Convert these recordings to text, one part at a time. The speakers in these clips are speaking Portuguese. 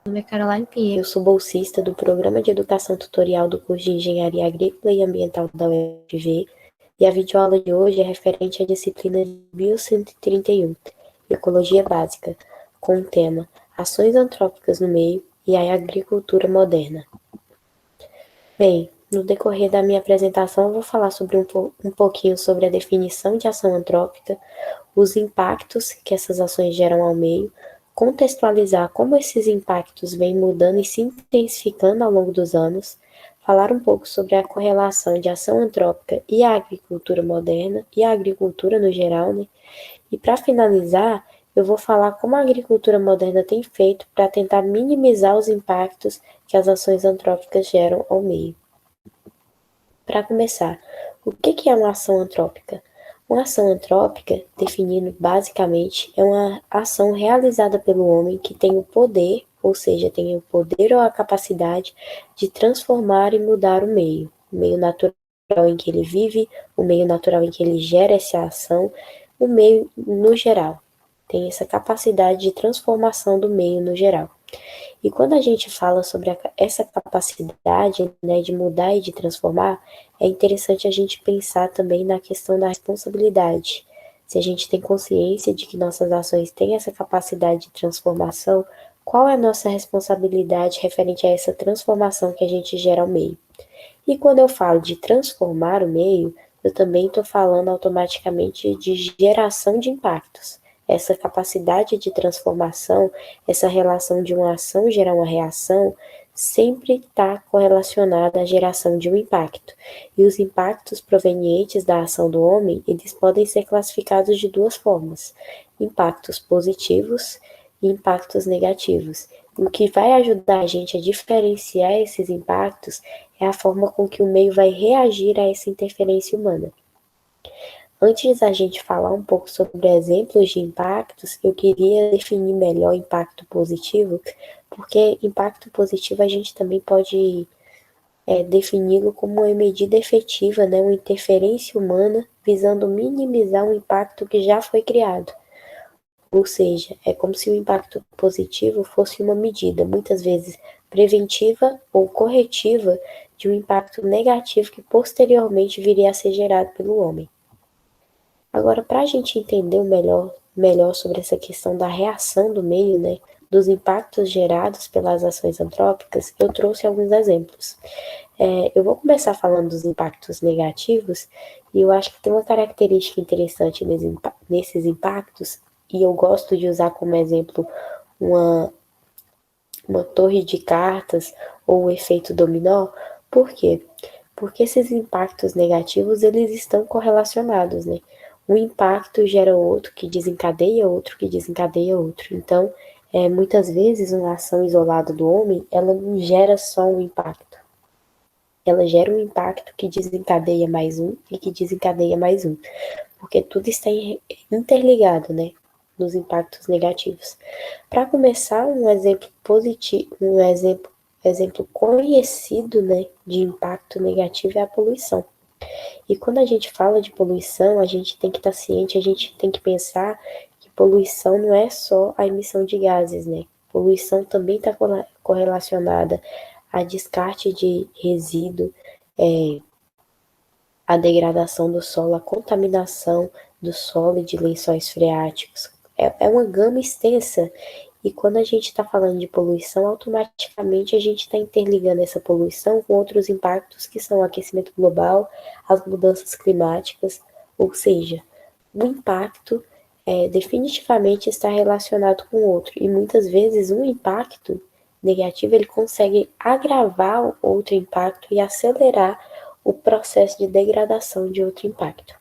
nome é Caroline Pinheiro. Eu sou bolsista do Programa de Educação Tutorial do curso de Engenharia Agrícola e Ambiental da UFV, e a videoaula de hoje é referente à disciplina 1131, Ecologia Básica, com o tema Ações Antrópicas no Meio e a Agricultura Moderna. Bem, no decorrer da minha apresentação eu vou falar sobre um pouquinho sobre a definição de ação antrópica, os impactos que essas ações geram ao meio, contextualizar como esses impactos vêm mudando e se intensificando ao longo dos anos, falar um pouco sobre a correlação de ação antrópica e a agricultura moderna e a agricultura no geral, né? E para finalizar, eu vou falar como a agricultura moderna tem feito para tentar minimizar os impactos que as ações antrópicas geram ao meio. Para começar, o que é uma ação antrópica? Uma ação antrópica, definindo basicamente, é uma ação realizada pelo homem que tem o poder, ou seja, tem o poder ou a capacidade de transformar e mudar o meio natural em que ele vive, o meio natural em que ele gera essa ação, o meio no geral. Tem essa capacidade de transformação do meio no geral. E quando a gente fala sobre essa capacidade, né, de mudar e de transformar, é interessante a gente pensar também na questão da responsabilidade. Se a gente tem consciência de que nossas ações têm essa capacidade de transformação, qual é a nossa responsabilidade referente a essa transformação que a gente gera ao meio? E quando eu falo de transformar o meio, eu também estou falando automaticamente de geração de impactos. Essa capacidade de transformação, essa relação de uma ação gerar uma reação, sempre está correlacionada à geração de um impacto. E os impactos provenientes da ação do homem, eles podem ser classificados de duas formas: impactos positivos e impactos negativos. E o que vai ajudar a gente a diferenciar esses impactos é a forma com que o meio vai reagir a essa interferência humana. Antes da gente falar um pouco sobre exemplos de impactos, eu queria definir melhor impacto positivo, porque impacto positivo a gente também pode defini-lo como uma medida efetiva, né, uma interferência humana visando minimizar um impacto que já foi criado. Ou seja, é como se o impacto positivo fosse uma medida, muitas vezes preventiva ou corretiva, de um impacto negativo que posteriormente viria a ser gerado pelo homem. Agora, para a gente entender melhor sobre essa questão da reação do meio, né, dos impactos gerados pelas ações antrópicas, eu trouxe alguns exemplos. Eu vou começar falando dos impactos negativos, e eu acho que tem uma característica interessante nesses impactos, e eu gosto de usar como exemplo uma torre de cartas ou o efeito dominó. Por quê? Porque esses impactos negativos, eles estão correlacionados, né? Um impacto gera outro, que desencadeia outro, que desencadeia outro. Então, muitas vezes, uma ação isolada do homem, ela não gera só um impacto. Ela gera um impacto que desencadeia mais um e que desencadeia mais um. Porque tudo está interligado, né? Nos impactos negativos. Para começar, um exemplo positivo, exemplo conhecido, né, de impacto negativo é a poluição. E quando a gente fala de poluição, a gente tem que estar ciente, a gente tem que pensar que poluição não é só a emissão de gases, né? Poluição também está correlacionada a descarte de resíduo, a degradação do solo, a contaminação do solo e de lençóis freáticos. É uma gama extensa. E quando a gente está falando de poluição, automaticamente a gente está interligando essa poluição com outros impactos que são o aquecimento global, as mudanças climáticas, ou seja, o impacto definitivamente está relacionado com o outro. E muitas vezes um impacto negativo ele consegue agravar outro impacto e acelerar o processo de degradação de outro impacto.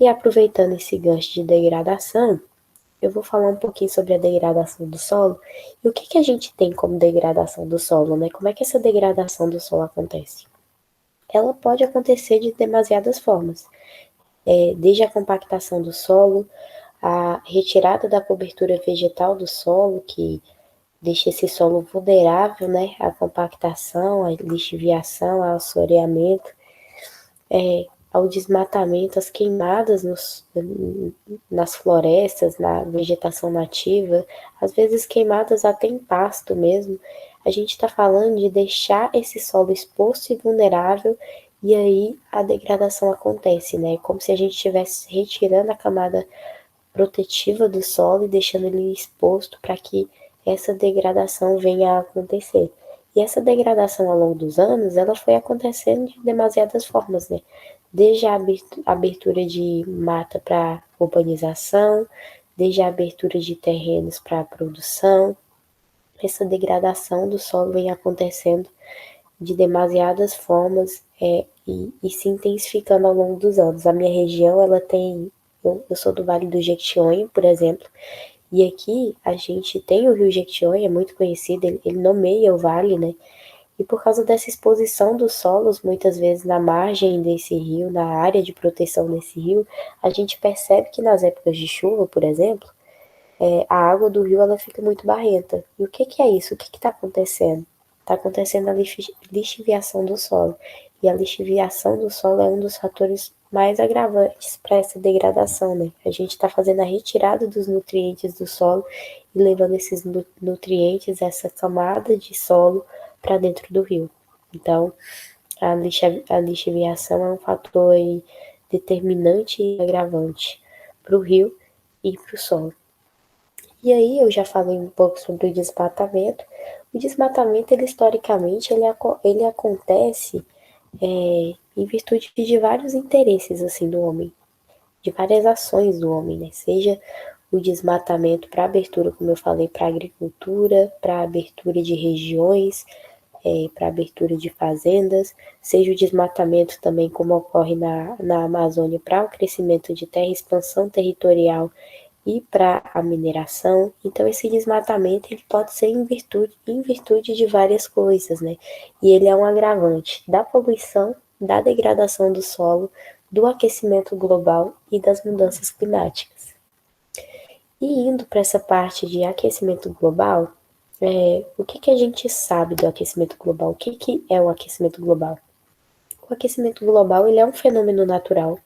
E aproveitando esse gancho de degradação, eu vou falar um pouquinho sobre a degradação do solo e o que a gente tem como degradação do solo, né? Como é que essa degradação do solo acontece? Ela pode acontecer de demasiadas formas, desde a compactação do solo, a retirada da cobertura vegetal do solo, que deixa esse solo vulnerável, né? A compactação, a lixiviação, ao assoreamento, ao desmatamento, às queimadas nas florestas, na vegetação nativa, às vezes queimadas até em pasto mesmo, a gente está falando de deixar esse solo exposto e vulnerável, e aí a degradação acontece, né? Como se a gente estivesse retirando a camada protetiva do solo e deixando ele exposto para que essa degradação venha a acontecer. E essa degradação ao longo dos anos, ela foi acontecendo de demasiadas formas, né? Desde a abertura de mata para urbanização, desde a abertura de terrenos para produção, essa degradação do solo vem acontecendo de demasiadas formas e se intensificando ao longo dos anos. A minha região, ela tem, eu sou do Vale do Jequitinhonha, por exemplo, e aqui a gente tem o Rio Jequitinhonha, é muito conhecido, ele nomeia o vale, né? E por causa dessa exposição dos solos, muitas vezes na margem desse rio, na área de proteção desse rio, a gente percebe que nas épocas de chuva, por exemplo, a água do rio ela fica muito barrenta. E o que que é isso? O que está acontecendo? Está acontecendo a lixiviação do solo. E a lixiviação do solo é um dos fatores mais agravantes para essa degradação, né? A gente está fazendo a retirada dos nutrientes do solo e levando esses nutrientes, essa camada de solo, para dentro do rio. Então, a lixiviação é um fator aí determinante e agravante para o rio e para o solo. E aí eu já falei um pouco sobre o desmatamento. O desmatamento, ele historicamente, ele acontece em virtude de vários interesses assim do homem, de várias ações do homem, né? Seja o desmatamento para abertura, como eu falei, para agricultura, para abertura de regiões, para abertura de fazendas, seja o desmatamento também, como ocorre na Amazônia, para o crescimento de terra, expansão territorial e para a mineração. Então, esse desmatamento ele pode ser em virtude de várias coisas, né? E ele é um agravante da poluição, da degradação do solo, do aquecimento global e das mudanças climáticas. E indo para essa parte de aquecimento global, o que a gente sabe do aquecimento global? O que é o aquecimento global? O aquecimento global ele é um fenômeno natural.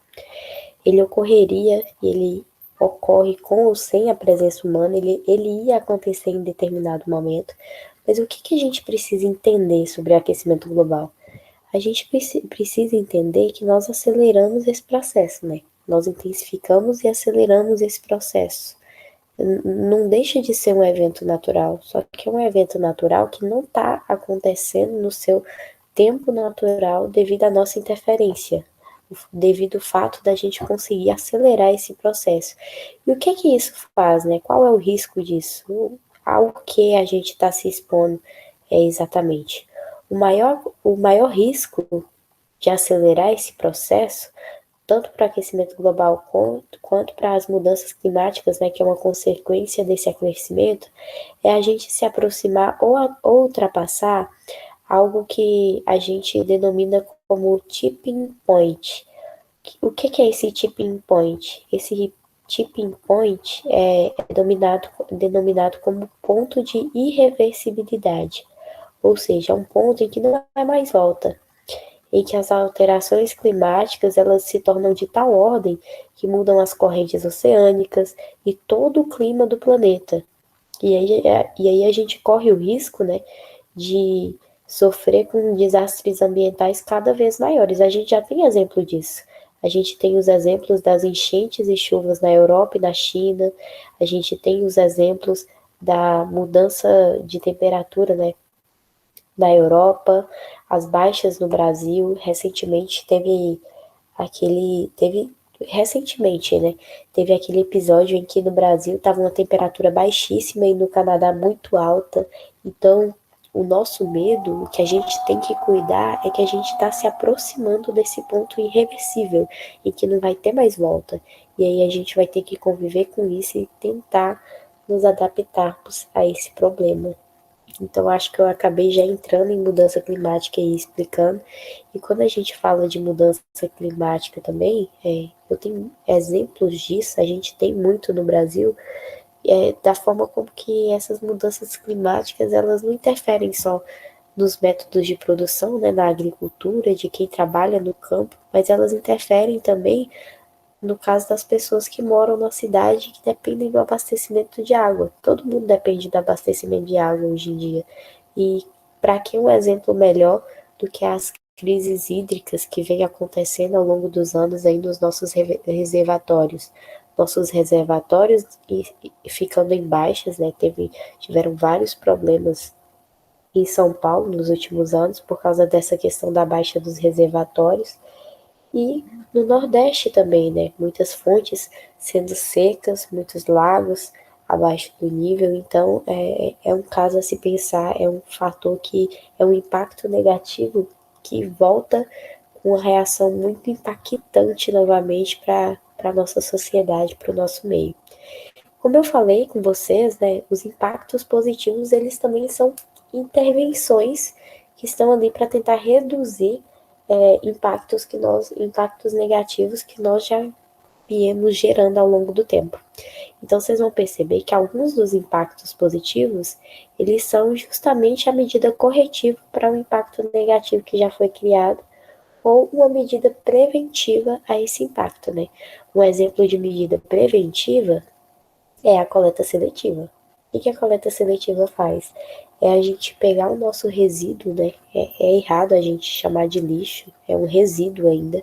Ele ocorreria, ele ocorre com ou sem a presença humana, ele ia acontecer em determinado momento. Mas o que a gente precisa entender sobre o aquecimento global? A gente precisa entender que nós aceleramos esse processo, né? Nós intensificamos e aceleramos esse processo. Não deixa de ser um evento natural, só que é um evento natural que não está acontecendo no seu tempo natural devido à nossa interferência, devido ao fato da gente conseguir acelerar esse processo. E o que isso faz, né? Qual é o risco disso? Ao que a gente está se expondo exatamente? O maior risco de acelerar esse processo tanto para o aquecimento global quanto para as mudanças climáticas, né, que é uma consequência desse aquecimento, é a gente se aproximar ou ultrapassar algo que a gente denomina como tipping point. O que é esse tipping point? Esse tipping point é denominado como ponto de irreversibilidade, ou seja, um ponto em que não há mais volta, em que as alterações climáticas elas se tornam de tal ordem que mudam as correntes oceânicas e todo o clima do planeta. E aí a gente corre o risco, né, de sofrer com desastres ambientais cada vez maiores. A gente já tem exemplo disso. A gente tem os exemplos das enchentes e chuvas na Europa e na China. A gente tem os exemplos da mudança de temperatura, né, na Europa, as baixas no Brasil. Recentemente teve aquele episódio em que no Brasil estava uma temperatura baixíssima e no Canadá muito alta. Então, o nosso medo, o que a gente tem que cuidar é que a gente está se aproximando desse ponto irreversível, em que não vai ter mais volta. E aí a gente vai ter que conviver com isso e tentar nos adaptarmos a esse problema. Então, acho que eu acabei já entrando em mudança climática e explicando. E quando a gente fala de mudança climática também, eu tenho exemplos disso, a gente tem muito no Brasil, da forma como que essas mudanças climáticas, elas não interferem só nos métodos de produção, né, na agricultura, de quem trabalha no campo, mas elas interferem também no caso das pessoas que moram na cidade e que dependem do abastecimento de água. Todo mundo depende do abastecimento de água hoje em dia. E para que um exemplo melhor do que as crises hídricas que vem acontecendo ao longo dos anos aí nos nossos reservatórios. Nossos reservatórios e ficando em baixas, né? Tiveram vários problemas em São Paulo nos últimos anos por causa dessa questão da baixa dos reservatórios. E no Nordeste também, né? Muitas fontes sendo secas, muitos lagos abaixo do nível. Então, é um caso a se pensar, é um fator que é um impacto negativo que volta com uma reação muito impactante novamente para a nossa sociedade, para o nosso meio. Como eu falei com vocês, né, os impactos positivos, eles também são intervenções que estão ali para tentar reduzir impactos negativos que nós já viemos gerando ao longo do tempo. Então, vocês vão perceber que alguns dos impactos positivos, eles são justamente a medida corretiva para um impacto negativo que já foi criado, ou uma medida preventiva a esse impacto, né? Um exemplo de medida preventiva é a coleta seletiva. O que a coleta seletiva faz? É a gente pegar o nosso resíduo, né? É errado a gente chamar de lixo, é um resíduo ainda,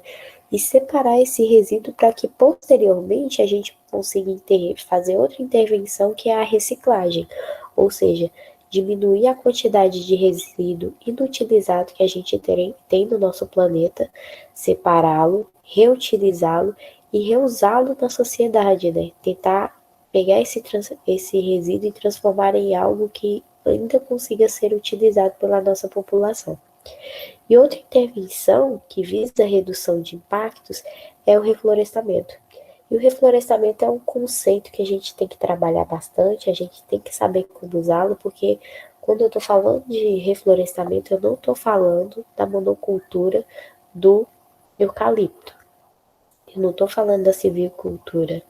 e separar esse resíduo para que posteriormente a gente consiga fazer outra intervenção que é a reciclagem, ou seja, diminuir a quantidade de resíduo inutilizado que a gente tem no nosso planeta, separá-lo, reutilizá-lo e reusá-lo na sociedade, né? Tentar pegar esse resíduo e transformar em algo que ainda consiga ser utilizado pela nossa população. E outra intervenção que visa a redução de impactos é o reflorestamento. E o reflorestamento é um conceito que a gente tem que trabalhar bastante, a gente tem que saber como usá-lo, porque quando eu estou falando de reflorestamento, eu não estou falando da monocultura do eucalipto. Eu não estou falando da silvicultura.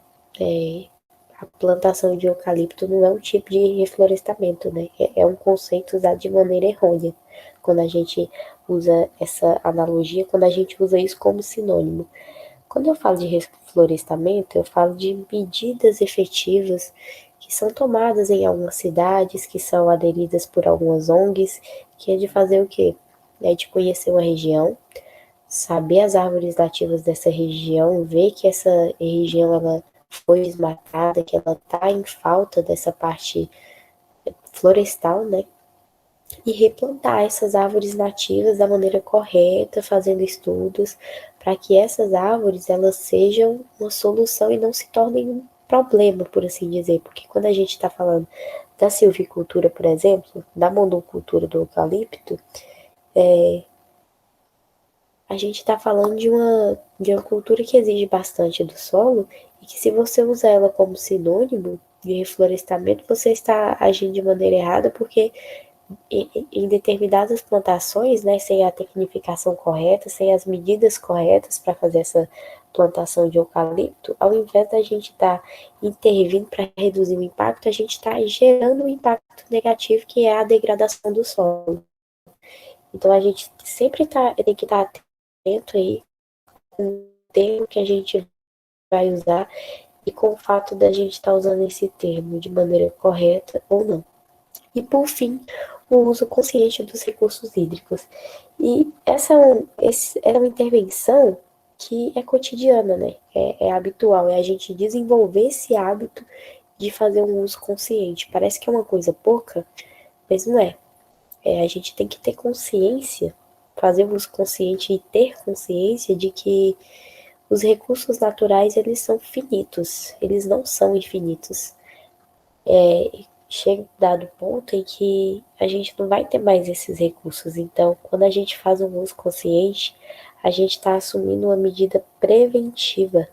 A plantação de eucalipto não é um tipo de reflorestamento, né? É um conceito usado de maneira errônea. Quando a gente usa essa analogia, quando a gente usa isso como sinônimo. Quando eu falo de reflorestamento, eu falo de medidas efetivas que são tomadas em algumas cidades, que são aderidas por algumas ONGs, que é de fazer o quê? É de conhecer uma região, saber as árvores nativas dessa região, ver que essa região ela foi desmatada, que ela está em falta dessa parte florestal, né? E replantar essas árvores nativas da maneira correta, fazendo estudos, para que essas árvores elas sejam uma solução e não se tornem um problema, por assim dizer. Porque quando a gente está falando da silvicultura, por exemplo, da monocultura do eucalipto, a gente está falando de uma cultura que exige bastante do solo e que se você usa ela como sinônimo de reflorestamento, você está agindo de maneira errada, porque em determinadas plantações, né, sem a tecnificação correta, sem as medidas corretas para fazer essa plantação de eucalipto, ao invés da gente estar intervindo para reduzir o impacto, a gente está gerando um impacto negativo que é a degradação do solo. Então a gente sempre tem que estar atento aí com o termo que a gente vai usar e com o fato da gente estar usando esse termo de maneira correta ou não. E por fim, o uso consciente dos recursos hídricos. E é uma intervenção que é cotidiana, né? É habitual, é a gente desenvolver esse hábito de fazer um uso consciente. Parece que é uma coisa pouca, mas não é. A gente tem que ter consciência, fazer o uso consciente e ter consciência de que os recursos naturais, eles são finitos, eles não são infinitos. Chega dado ponto em que a gente não vai ter mais esses recursos. Então, quando a gente faz um uso consciente, a gente está assumindo uma medida preventiva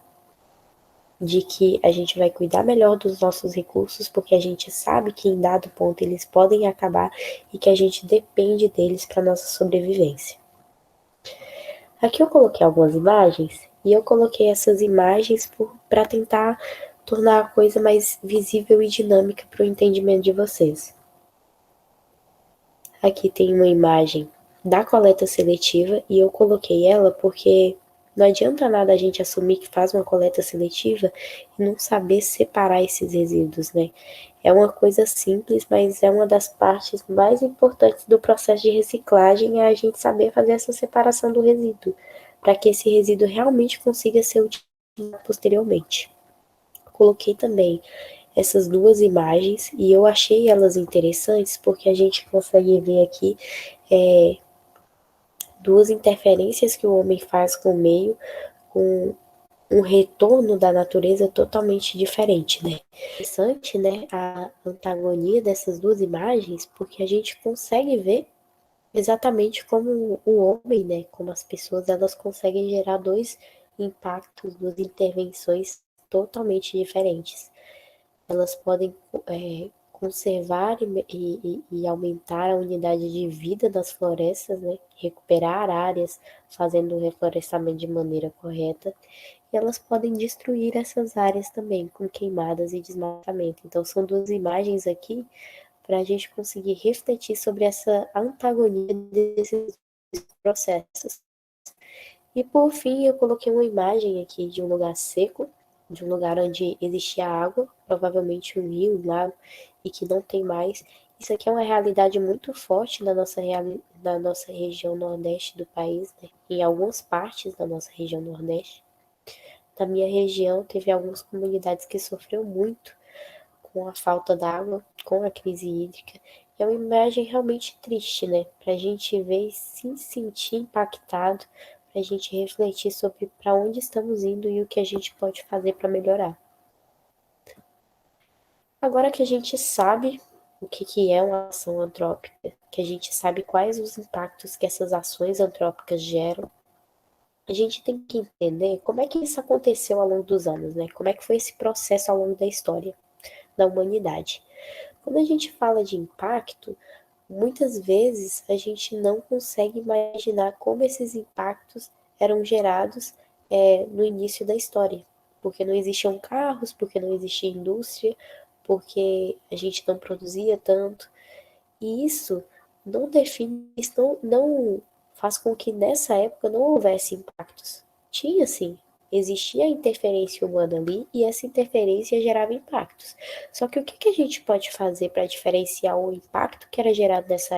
de que a gente vai cuidar melhor dos nossos recursos, porque a gente sabe que em dado ponto eles podem acabar e que a gente depende deles para nossa sobrevivência. Aqui eu coloquei algumas imagens e eu coloquei essas imagens para tentar tornar a coisa mais visível e dinâmica para o entendimento de vocês. Aqui tem uma imagem da coleta seletiva e eu coloquei ela porque não adianta nada a gente assumir que faz uma coleta seletiva e não saber separar esses resíduos, né? É uma coisa simples, mas é uma das partes mais importantes do processo de reciclagem, é a gente saber fazer essa separação do resíduo, para que esse resíduo realmente consiga ser utilizado posteriormente. Coloquei também essas duas imagens e eu achei elas interessantes porque a gente consegue ver aqui duas interferências que o homem faz com o meio, com um retorno da natureza totalmente diferente, né? Interessante, né, a antagonia dessas duas imagens, porque a gente consegue ver exatamente como o homem, né, como as pessoas, elas conseguem gerar dois impactos, duas intervenções totalmente diferentes. Elas podem conservar e aumentar a unidade de vida das florestas, né? Recuperar áreas, fazendo o reflorestamento de maneira correta, e elas podem destruir essas áreas também, com queimadas e desmatamento. Então, são duas imagens aqui para a gente conseguir refletir sobre essa antagonia desses processos. E por fim, eu coloquei uma imagem aqui de um lugar seco, de um lugar onde existia água, provavelmente um rio, um lago, e que não tem mais. Isso aqui é uma realidade muito forte na nossa região nordeste do país, né? Em algumas partes da nossa região nordeste. Na minha região, teve algumas comunidades que sofreu muito com a falta d'água, com a crise hídrica. É uma imagem realmente triste, né? Para a gente ver e se sentir impactado, para a gente refletir sobre para onde estamos indo e o que a gente pode fazer para melhorar. Agora que a gente sabe o que é uma ação antrópica, que a gente sabe quais os impactos que essas ações antrópicas geram, a gente tem que entender como é que isso aconteceu ao longo dos anos, né? Como é que foi esse processo ao longo da história da humanidade. Quando a gente fala de impacto, muitas vezes a gente não consegue imaginar como esses impactos eram gerados no início da história, porque não existiam carros, porque não existia indústria, porque a gente não produzia tanto, e isso não define, isso não faz com que nessa época não houvesse impactos. Tinha sim, existia a interferência humana ali e essa interferência gerava impactos. Só que o que a gente pode fazer para diferenciar o impacto que era gerado nessa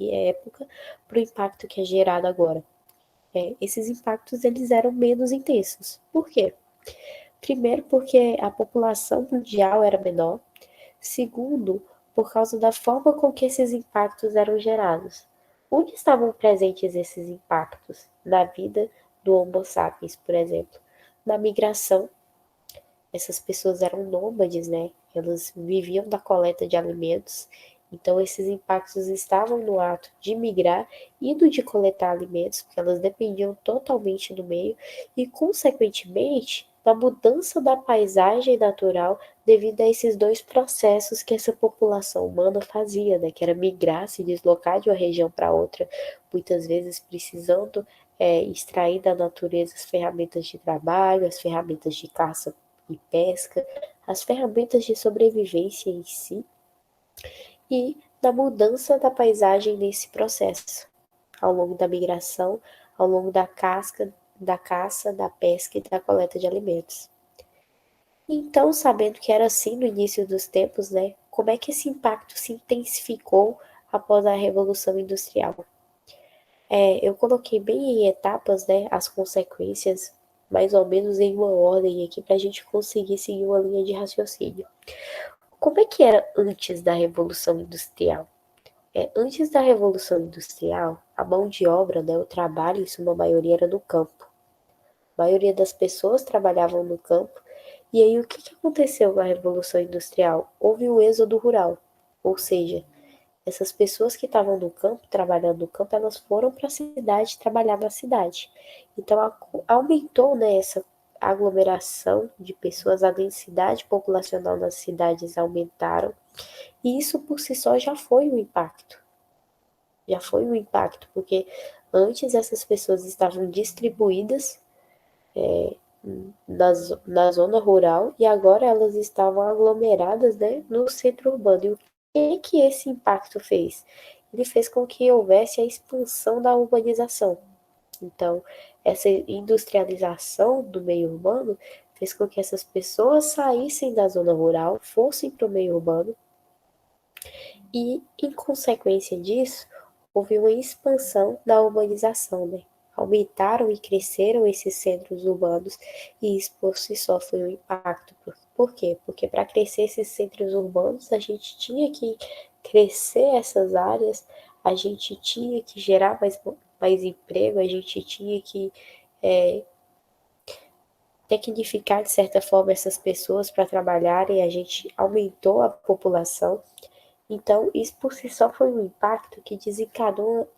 época para o impacto que é gerado agora? Esses impactos eles eram menos intensos. Por quê? Primeiro, porque a população mundial era menor. Segundo, por causa da forma com que esses impactos eram gerados. Onde estavam presentes esses impactos? Na vida do Homo sapiens, por exemplo. Na migração, essas pessoas eram nômades, né? Elas viviam da coleta de alimentos. Então, esses impactos estavam no ato de migrar e do de coletar alimentos, porque elas dependiam totalmente do meio, e, consequentemente, da mudança da paisagem natural devido a esses dois processos que essa população humana fazia, né? Que era migrar, se deslocar de uma região para outra, muitas vezes precisando extrair da natureza as ferramentas de trabalho, as ferramentas de caça e pesca, as ferramentas de sobrevivência em si e da mudança da paisagem nesse processo, ao longo da migração, ao longo da caça, da pesca e da coleta de alimentos. Então, sabendo que era assim no início dos tempos, né, como é que esse impacto se intensificou após a Revolução Industrial? Eu coloquei bem em etapas, né, as consequências, mais ou menos em uma ordem aqui, para a gente conseguir seguir uma linha de raciocínio. Como é que era antes da Revolução Industrial? Antes da Revolução Industrial, a mão de obra, né, o trabalho, em sua maioria, era no campo. A maioria das pessoas trabalhavam no campo. E aí, o que aconteceu com a Revolução Industrial? Houve o êxodo rural, ou seja, essas pessoas que estavam no campo, trabalhando no campo, elas foram para a cidade trabalhar na cidade. Então, aumentou, né, essa aglomeração de pessoas, a densidade populacional nas cidades aumentaram, e isso por si só já foi um impacto. Já foi um impacto, porque antes essas pessoas estavam distribuídas na zona rural e agora elas estavam aglomeradas, né, no centro urbano. E o que esse impacto fez? ele fez com que houvesse a expansão da urbanização. Então, essa industrialização do meio urbano fez com que essas pessoas saíssem da zona rural, fossem para o meio urbano, e, em consequência disso, houve uma expansão da urbanização, né? Aumentaram e cresceram esses centros urbanos e isso por si só foi um impacto. Por quê? Porque para crescer esses centros urbanos, a gente tinha que crescer essas áreas, a gente tinha que gerar mais emprego, a gente tinha que tecnificar de certa forma essas pessoas para trabalharem, a gente aumentou a população. Então, isso por si só foi um impacto que desencadeou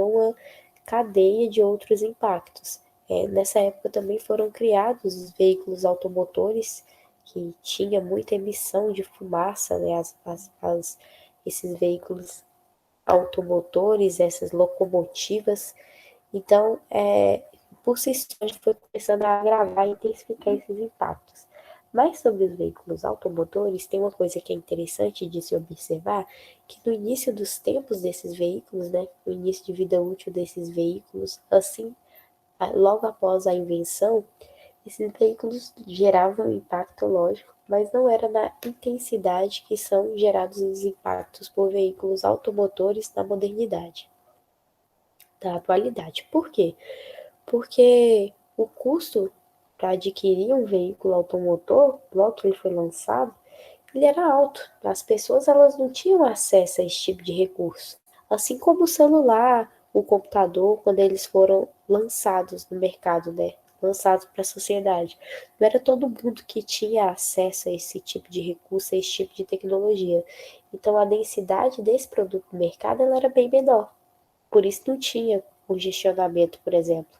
uma cadeia de outros impactos. Nessa época também foram criados os veículos automotores, que tinha muita emissão de fumaça, né? Esses veículos automotores, essas locomotivas. Então, por si só, a gente foi começando a agravar e intensificar esses impactos. Mas sobre os veículos automotores, tem uma coisa que é interessante de se observar, que no início dos tempos desses veículos, né, no início de vida útil desses veículos, assim, logo após a invenção, esses veículos geravam um impacto lógico, mas não era na intensidade que são gerados os impactos por veículos automotores na modernidade, da atualidade. Por quê? Porque o custo para adquirir um veículo automotor, logo que ele foi lançado, ele era alto. As pessoas elas não tinham acesso a esse tipo de recurso. Assim como o celular, o computador, quando eles foram lançados no mercado, né? Lançados para a sociedade. Não era todo mundo que tinha acesso a esse tipo de recurso, a esse tipo de tecnologia. Então a densidade desse produto no mercado ela era bem menor. Por isso não tinha congestionamento, por exemplo.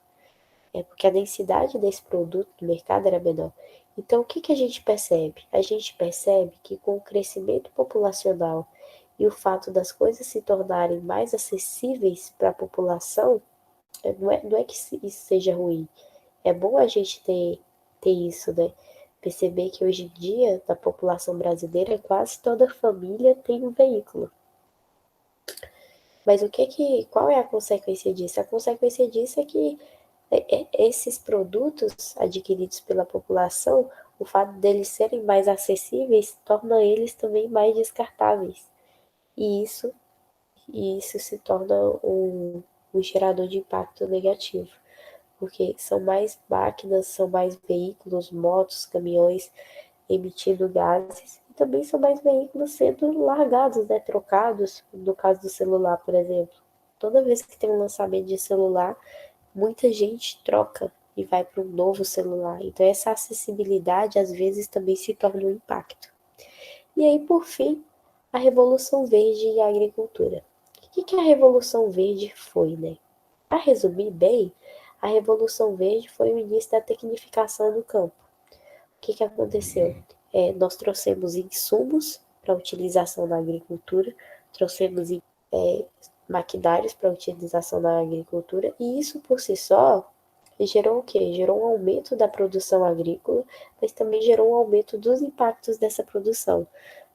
Porque a densidade desse produto no mercado era menor. Então, o que, que a gente percebe? A gente percebe que com o crescimento populacional e o fato das coisas se tornarem mais acessíveis para a população, não é que isso seja ruim. É bom a gente ter isso, né? Perceber que hoje em dia, na população brasileira, quase toda família tem um veículo. Mas qual é a consequência disso? A consequência disso é que esses produtos adquiridos pela população, o fato deles serem mais acessíveis torna eles também mais descartáveis. E isso se torna um gerador de impacto negativo, porque são mais máquinas, são mais veículos, motos, caminhões emitindo gases, e também são mais veículos sendo largados, né, trocados, no caso do celular, por exemplo. Toda vez que tem um lançamento de celular, muita gente troca e vai para um novo celular. Então, essa acessibilidade às vezes também se torna um impacto. E aí, por fim, a Revolução Verde e a agricultura. O que a Revolução Verde foi, né? Para resumir bem, a Revolução Verde foi o início da tecnificação do campo. O que aconteceu? Nós trouxemos insumos para utilização na agricultura, trouxemos maquinários para utilização na agricultura, e isso por si só gerou o quê? Gerou um aumento da produção agrícola, mas também gerou um aumento dos impactos dessa produção,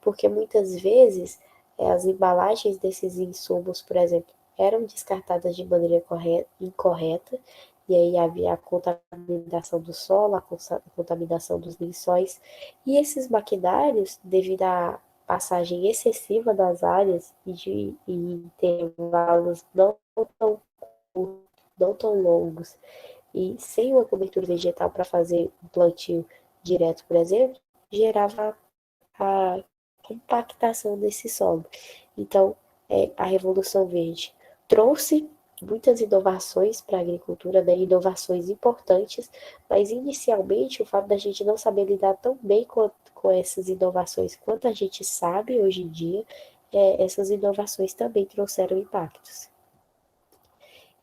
porque muitas vezes as embalagens desses insumos, por exemplo, eram descartadas de maneira incorreta, e aí havia a contaminação do solo, a contaminação dos lençóis, e esses maquinários, devido à passagem excessiva das áreas e de intervalos não tão longos, e sem uma cobertura vegetal para fazer um plantio direto, por exemplo, gerava a compactação desse solo. Então, a Revolução Verde trouxe muitas inovações para a agricultura, né, inovações importantes, mas inicialmente o fato da gente não saber lidar tão bem com essas inovações quanto a gente sabe hoje em dia, essas inovações também trouxeram impactos.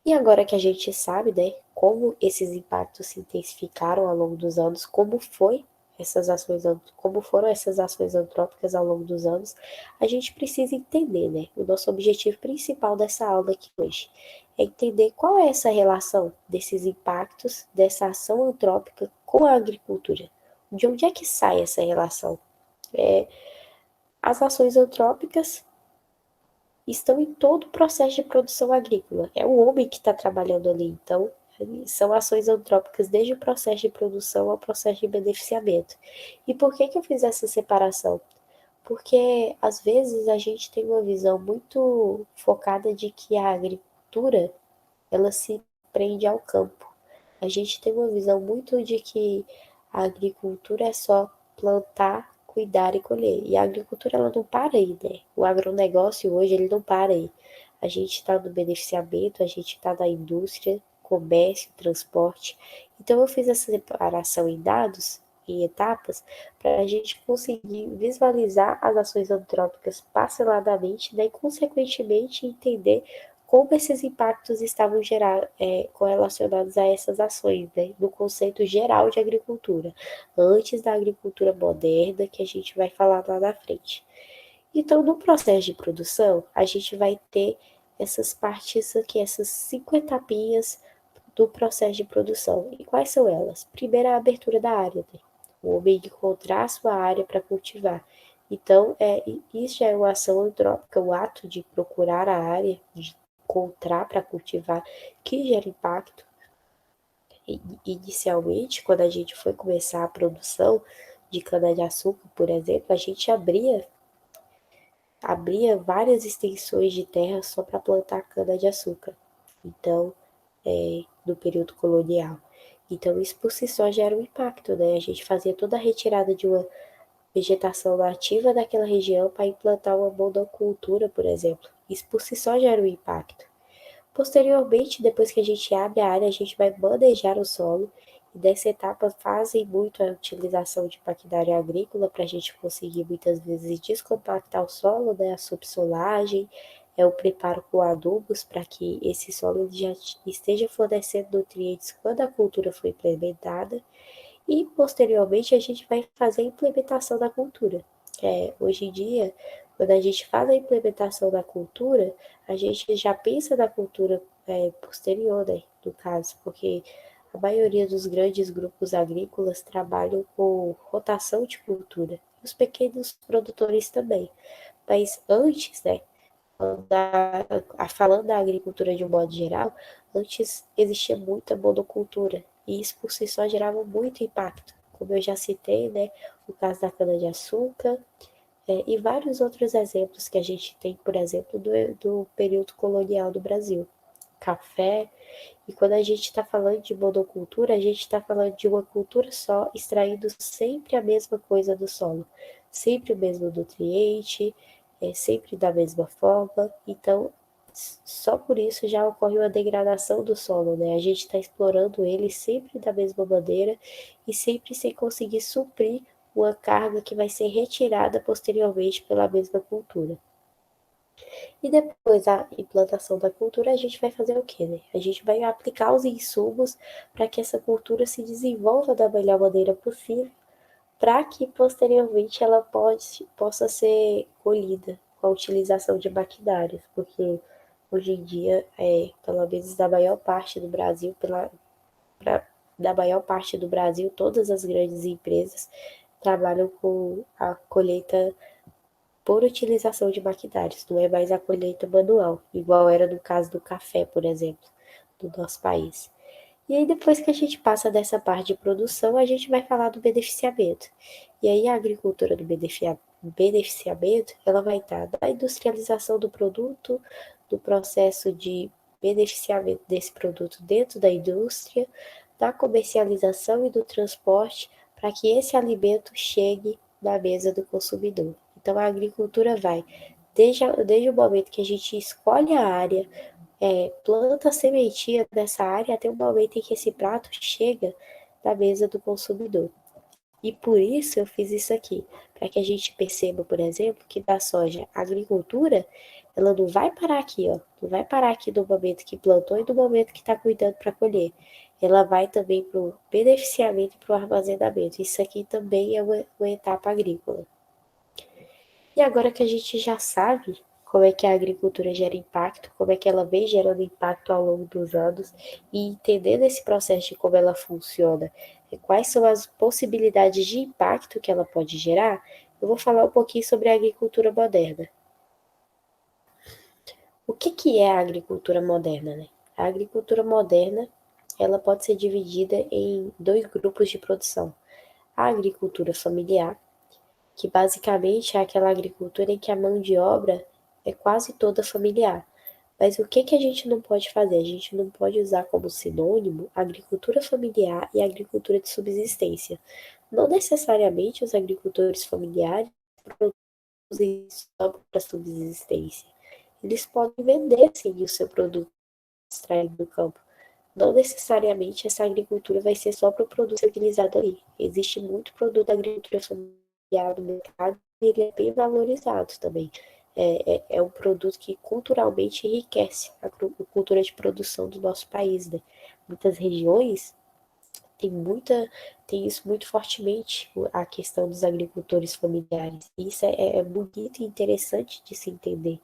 E agora que a gente sabe, né, como esses impactos se intensificaram ao longo dos anos, como foram essas ações antrópicas ao longo dos anos, a gente precisa entender, né? O nosso objetivo principal dessa aula aqui hoje é entender qual é essa relação desses impactos, dessa ação antrópica com a agricultura. De onde é que sai essa relação? As ações antrópicas estão em todo o processo de produção agrícola. É o homem que está trabalhando ali, então são ações antrópicas desde o processo de produção ao processo de beneficiamento. E por que eu fiz essa separação? Porque às vezes a gente tem uma visão muito focada de que a agricultura ela se prende ao campo. A gente tem uma visão muito de que a agricultura é só plantar, cuidar e colher. E a agricultura ela não para aí, né? O agronegócio hoje ele não para aí. A gente está no beneficiamento, a gente está na indústria, comércio, transporte. Então eu fiz essa separação em dados, em etapas, para a gente conseguir visualizar as ações antrópicas parceladamente, né, e consequentemente entender como esses impactos estavam correlacionados a essas ações, né, no conceito geral de agricultura, antes da agricultura moderna, que a gente vai falar lá na frente. Então, no processo de produção, a gente vai ter essas partes aqui, essas 5 etapinhas do processo de produção. E quais são elas? Primeiro, a abertura da área, né? O homem encontrar a sua área para cultivar. Então, isso já é uma ação antrópica, o ato de procurar a área, de encontrar para cultivar, que gera impacto. Inicialmente, quando a gente foi começar a produção de cana-de-açúcar, por exemplo, a gente abria várias extensões de terra só para plantar cana-de-açúcar. Então, no período colonial. Então, isso por si só gera um impacto, né? A gente fazia toda a retirada de uma vegetação nativa daquela região para implantar uma monocultura, por exemplo. Isso por si só gera um impacto. Posteriormente, depois que a gente abre a área, a gente vai manejar o solo, e dessa etapa fazem muito a utilização de maquinária agrícola para a gente conseguir muitas vezes descompactar o solo, né, a subsolagem, o preparo com adubos para que esse solo já esteja fornecendo nutrientes quando a cultura foi implementada, e posteriormente a gente vai fazer a implementação da cultura. Hoje em dia, quando a gente faz a implementação da cultura, a gente já pensa na cultura posterior, né, no caso, porque a maioria dos grandes grupos agrícolas trabalham com rotação de cultura, os pequenos produtores também. Mas antes, né, falando da agricultura de um modo geral, antes existia muita monocultura, e isso por si só gerava muito impacto. Como eu já citei, né, o caso da cana-de-açúcar, e vários outros exemplos que a gente tem, por exemplo, do período colonial do Brasil. Café, e quando a gente está falando de monocultura, a gente está falando de uma cultura só, extraindo sempre a mesma coisa do solo, sempre o mesmo nutriente, sempre da mesma forma. Então, só por isso já ocorre uma degradação do solo, né? A gente está explorando ele sempre da mesma maneira e sempre sem conseguir suprir uma carga que vai ser retirada posteriormente pela mesma cultura. E depois da implantação da cultura, a gente vai fazer o quê, né? A gente vai aplicar os insumos para que essa cultura se desenvolva da melhor maneira possível, para que posteriormente ela possa ser colhida com a utilização de maquinários, porque hoje em dia, pelo menos da maior parte do Brasil, da maior parte do Brasil, todas as grandes empresas trabalham com a colheita por utilização de maquinários, não é mais a colheita manual, igual era no caso do café, por exemplo, do nosso país. E aí, depois que a gente passa dessa parte de produção, a gente vai falar do beneficiamento. E aí, a agricultura do beneficiamento, ela vai estar da industrialização do produto, do processo de beneficiamento desse produto dentro da indústria, da comercialização e do transporte, para que esse alimento chegue na mesa do consumidor. Então, a agricultura vai desde o momento que a gente escolhe a área, planta a sementinha dessa área até o momento em que esse prato chega na mesa do consumidor. E por isso eu fiz isso aqui, para que a gente perceba, por exemplo, que da soja, a agricultura, ela não vai parar aqui, ó, não vai parar aqui do momento que plantou e do momento que está cuidando para colher. Ela vai também para o beneficiamento e para o armazenamento. Isso aqui também é uma etapa agrícola. E agora que a gente já sabe como é que a agricultura gera impacto, como é que ela vem gerando impacto ao longo dos anos, e entendendo esse processo de como ela funciona, quais são as possibilidades de impacto que ela pode gerar, eu vou falar um pouquinho sobre a agricultura moderna. que é a agricultura moderna, né? A agricultura moderna, ela pode ser dividida em dois grupos de produção. A agricultura familiar, que basicamente é aquela agricultura em que a mão de obra é quase toda familiar. Mas o que a gente não pode fazer? A gente não pode usar como sinônimo agricultura familiar e agricultura de subsistência. Não necessariamente os agricultores familiares produzem só para subsistência. Eles podem vender, sim, o seu produto extraído do campo. Não necessariamente essa agricultura vai ser só para o produto ser utilizado ali. Existe muito produto da agricultura familiar no mercado e ele é bem valorizado também. É um produto que culturalmente enriquece a cultura de produção do nosso país, né? Muitas regiões tem isso muito fortemente, a questão dos agricultores familiares. Isso é bonito e interessante de se entender.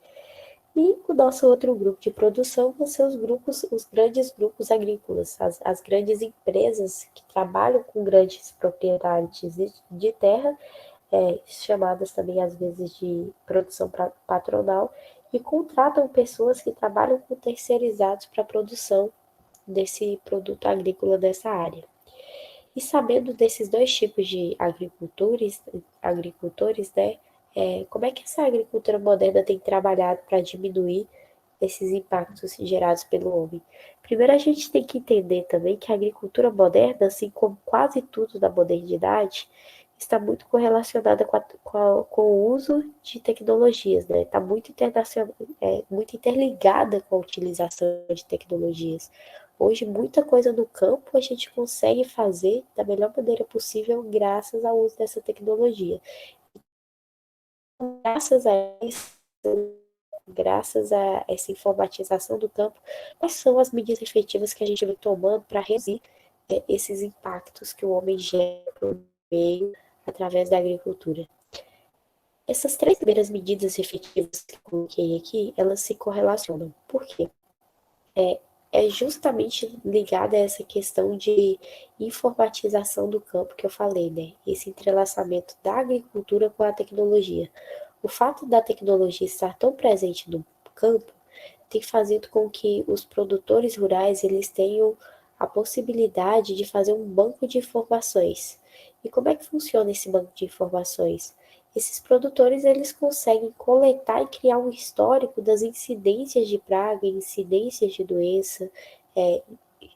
E o nosso outro grupo de produção vão ser os grandes grupos agrícolas, as grandes empresas que trabalham com grandes propriedades de terra, chamadas também às vezes de produção patronal, e contratam pessoas que trabalham com terceirizados para a produção desse produto agrícola dessa área. E sabendo desses dois tipos de agricultores, né, como é que essa agricultura moderna tem trabalhado para diminuir esses impactos gerados pelo homem? Primeiro, a gente tem que entender também que a agricultura moderna, assim como quase tudo da modernidade, está muito correlacionada com o uso de tecnologias, né? Está muito, muito interligada com a utilização de tecnologias. Hoje, muita coisa no campo a gente consegue fazer da melhor maneira possível graças ao uso dessa tecnologia. Graças a isso, graças a essa informatização do campo, quais são as medidas efetivas que a gente vem tomando para reduzir esses impactos que o homem gera para o meio através da agricultura? Essas três primeiras medidas efetivas que eu coloquei aqui, elas se correlacionam. Por quê? É justamente ligada a essa questão de informatização do campo que eu falei, né? Esse entrelaçamento da agricultura com a tecnologia. O fato da tecnologia estar tão presente no campo tem fazido com que os produtores rurais eles tenham a possibilidade de fazer um banco de informações. E como é que funciona esse banco de informações? Esses produtores eles conseguem coletar e criar um histórico das incidências de praga, incidências de doença, é,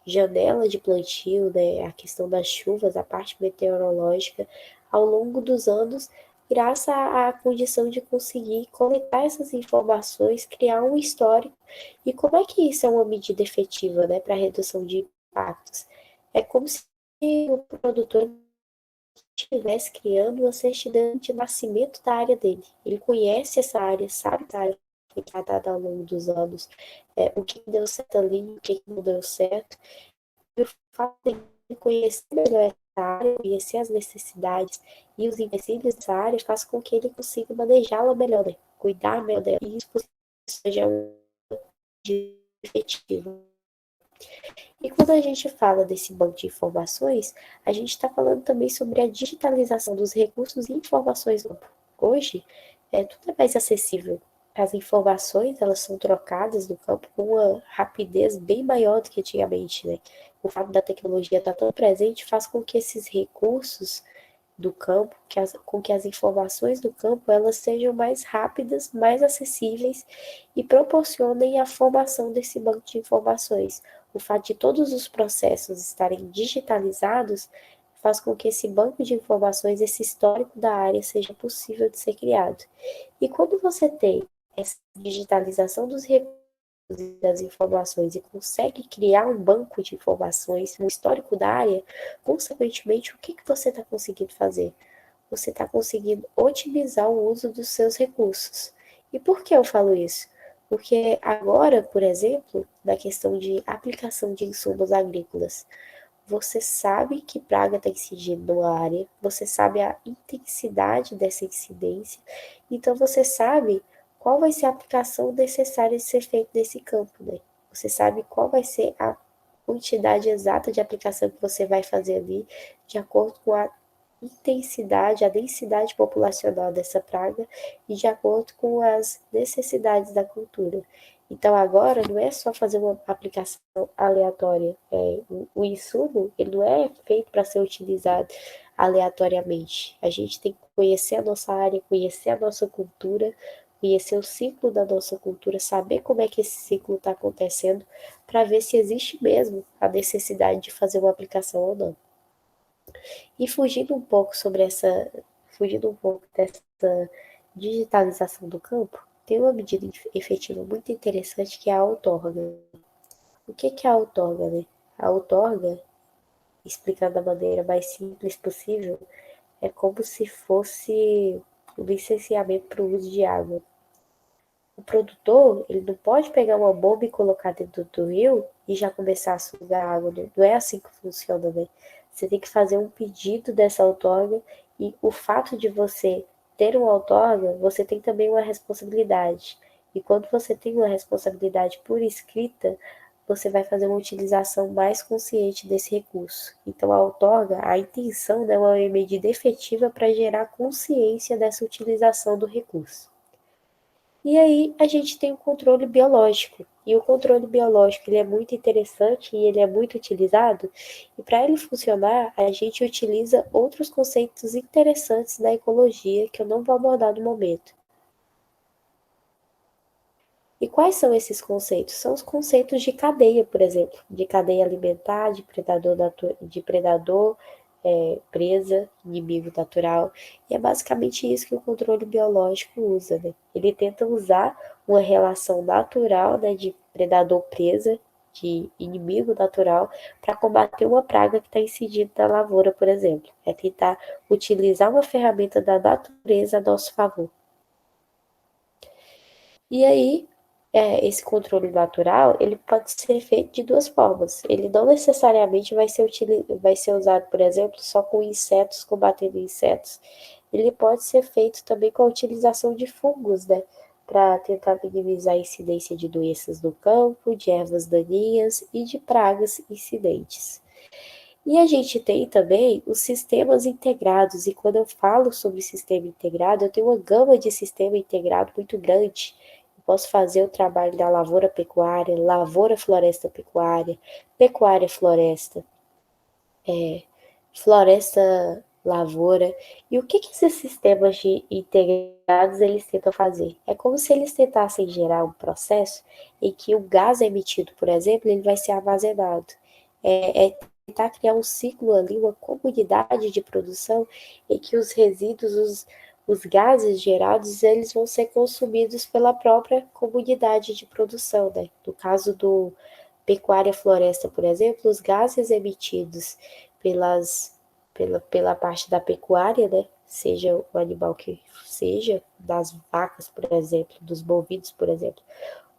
janela de plantio, né, a questão das chuvas, a parte meteorológica, ao longo dos anos, graças à condição de conseguir coletar essas informações, criar um histórico. E como é que isso é uma medida efetiva, né, para redução de impactos? É como se o produtor estivesse criando uma certidão de nascimento da área dele. Ele conhece essa área, sabe que a área foi tratada ao longo dos anos, o que deu certo ali, o que não deu certo. E o fato de conhecer melhor essa área, conhecer as necessidades e os empecilhos dessa área faz com que ele consiga manejá-la melhor, né? Cuidar melhor dela. E isso seja um efetivo. E quando a gente fala desse banco de informações, a gente está falando também sobre a digitalização dos recursos e informações. Hoje, tudo é mais acessível. As informações, elas são trocadas no campo com uma rapidez bem maior do que antigamente, né? O fato da tecnologia estar tão presente faz com que esses recursos do campo, com que as informações do campo elas sejam mais rápidas, mais acessíveis e proporcionem a formação desse banco de informações. O fato de todos os processos estarem digitalizados faz com que esse banco de informações, esse histórico da área, seja possível de ser criado. E quando você tem essa digitalização dos recursos das informações e consegue criar um banco de informações, um histórico da área, consequentemente, o que você está conseguindo fazer? Você está conseguindo otimizar o uso dos seus recursos. E por que eu falo isso? Porque agora, por exemplo, na questão de aplicação de insumos agrícolas, você sabe que praga está incidindo na área, você sabe a intensidade dessa incidência, então você sabe qual vai ser a aplicação necessária de ser feita nesse campo, né? Você sabe qual vai ser a quantidade exata de aplicação que você vai fazer ali, de acordo com a intensidade, a densidade populacional dessa praga e de acordo com as necessidades da cultura. Então, agora, não é só fazer uma aplicação aleatória. O insumo, ele não é feito para ser utilizado aleatoriamente. A gente tem que conhecer a nossa área, conhecer a nossa cultura, conhecer o ciclo da nossa cultura, saber como é que esse ciclo está acontecendo, para ver se existe mesmo a necessidade de fazer uma aplicação ou não. E fugindo um pouco dessa digitalização do campo, tem uma medida efetiva muito interessante que é a outorga. O que é a outorga, né? A outorga, explicando da maneira mais simples possível, é como se fosse o licenciamento para o uso de água. O produtor, ele não pode pegar uma bomba e colocar dentro do rio e já começar a sugar água, né? Não é assim que funciona, né? Você tem que fazer um pedido dessa outorga e o fato de você ter uma outorga, você tem também uma responsabilidade. E quando você tem uma responsabilidade por escrita, você vai fazer uma utilização mais consciente desse recurso. Então, a outorga, a intenção é uma medida efetiva para gerar consciência dessa utilização do recurso. E aí a gente tem o controle biológico. E o controle biológico ele é muito interessante e ele é muito utilizado. E para ele funcionar, a gente utiliza outros conceitos interessantes da ecologia que eu não vou abordar no momento. E quais são esses conceitos? São os conceitos de cadeia, por exemplo, de cadeia alimentar, de predador, presa, inimigo natural. E é basicamente isso que o controle biológico usa, né? Ele tenta usar uma relação natural, né, de predador-presa, de inimigo natural, para combater uma praga que está incidindo na lavoura, por exemplo. É tentar utilizar uma ferramenta da natureza a nosso favor. E aí, esse controle natural, ele pode ser feito de duas formas. Ele não necessariamente vai ser usado, por exemplo, só com insetos, combatendo insetos. Ele pode ser feito também com a utilização de fungos, né? Para tentar minimizar a incidência de doenças no campo, de ervas daninhas e de pragas incidentes. E a gente tem também os sistemas integrados, e quando eu falo sobre sistema integrado, eu tenho uma gama de sistema integrado muito grande. Eu posso fazer o trabalho da lavoura-pecuária, lavoura-floresta-pecuária, pecuária-floresta, floresta-lavoura. E o que esses sistemas integrados eles tentam fazer? É como se eles tentassem gerar um processo em que o gás emitido, por exemplo, ele vai ser armazenado. É tentar criar um ciclo ali, uma comunidade de produção em que os resíduos, os gases gerados, eles vão ser consumidos pela própria comunidade de produção, né? No caso do pecuária floresta, por exemplo, os gases emitidos pela parte da pecuária, né? Seja o animal que seja, das vacas, por exemplo, dos bovinos, por exemplo,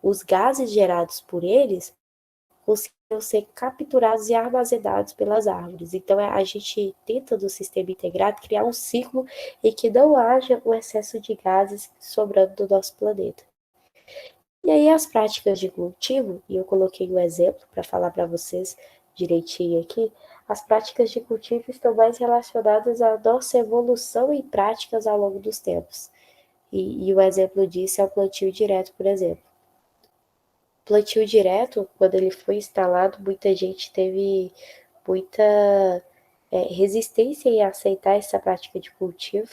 os gases gerados por eles conseguiram ser capturados e armazenados pelas árvores. Então, a gente tenta, no sistema integrado, criar um ciclo em que não haja o excesso de gases sobrando do nosso planeta. E aí, as práticas de cultivo, e eu coloquei um exemplo para falar para vocês direitinho aqui, as práticas de cultivo estão mais relacionadas à nossa evolução em práticas ao longo dos tempos. E o exemplo disso é o plantio direto, por exemplo. Plantio direto, quando ele foi instalado, muita gente teve muita resistência em aceitar essa prática de cultivo.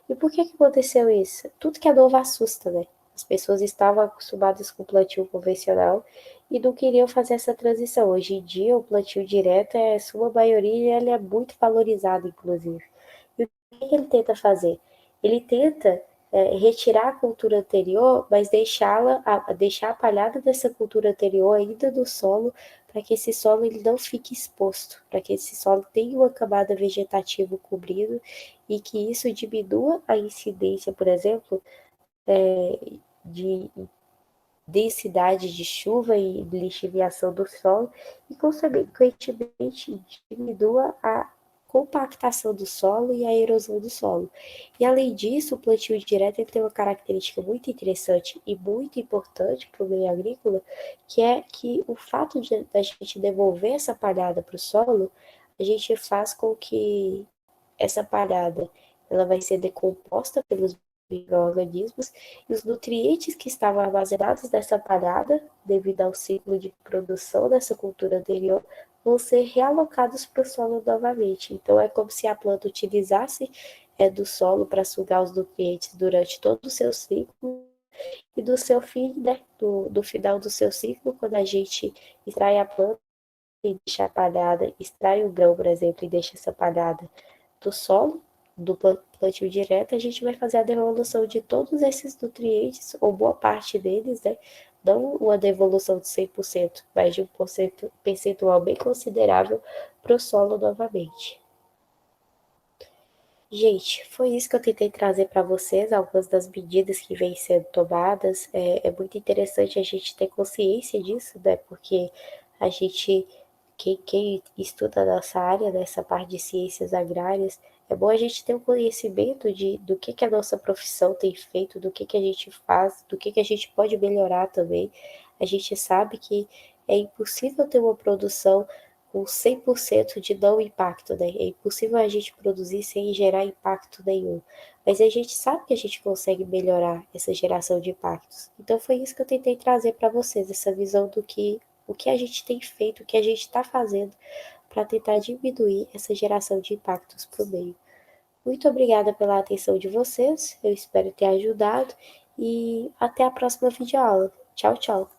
E por que aconteceu isso? Tudo que é novo assusta, né? As pessoas estavam acostumadas com o plantio convencional e não queriam fazer essa transição. Hoje em dia, o plantio direto é sua maioria e ele é muito valorizado, inclusive. E o que ele tenta fazer? Ele tenta retirar a cultura anterior, mas deixar a palhada dessa cultura anterior ainda no solo, para que esse solo ele não fique exposto, para que esse solo tenha uma camada vegetativa cobrindo e que isso diminua a incidência, por exemplo, de densidade de chuva e lixiviação do solo e, consequentemente, diminua a compactação do solo e a erosão do solo. E, além disso, o plantio direto tem uma característica muito interessante e muito importante para o meio agrícola, que é que o fato da gente devolver essa palhada para o solo, a gente faz com que essa palhada ela vai ser decomposta pelos micro-organismos e os nutrientes que estavam armazenados nessa palhada, devido ao ciclo de produção dessa cultura anterior, vão ser realocados para o solo novamente. Então, é como se a planta utilizasse do solo para sugar os nutrientes durante todo o seu ciclo e do seu fim, né, do final do seu ciclo, quando a gente extrai a planta e deixa a palhada, extrai o grão, por exemplo, e deixa essa palhada do solo, do plantio direto, a gente vai fazer a devolução de todos esses nutrientes, ou boa parte deles, né? Não uma devolução de 100%, mas de um percentual bem considerável para o solo novamente. Gente, foi isso que eu tentei trazer para vocês, algumas das medidas que vêm sendo tomadas. É muito interessante a gente ter consciência disso, né? Porque a gente, quem estuda a nossa área, nessa parte de ciências agrárias, é bom a gente ter um conhecimento do que a nossa profissão tem feito, do que a gente faz, do que a gente pode melhorar também. A gente sabe que é impossível ter uma produção com 100% de não impacto, né? É impossível a gente produzir sem gerar impacto nenhum. Mas a gente sabe que a gente consegue melhorar essa geração de impactos. Então foi isso que eu tentei trazer para vocês, essa visão do que o que a gente tem feito, o que a gente está fazendo para tentar diminuir essa geração de impactos para o meio. Muito obrigada pela atenção de vocês, eu espero ter ajudado e até a próxima videoaula. Tchau, tchau!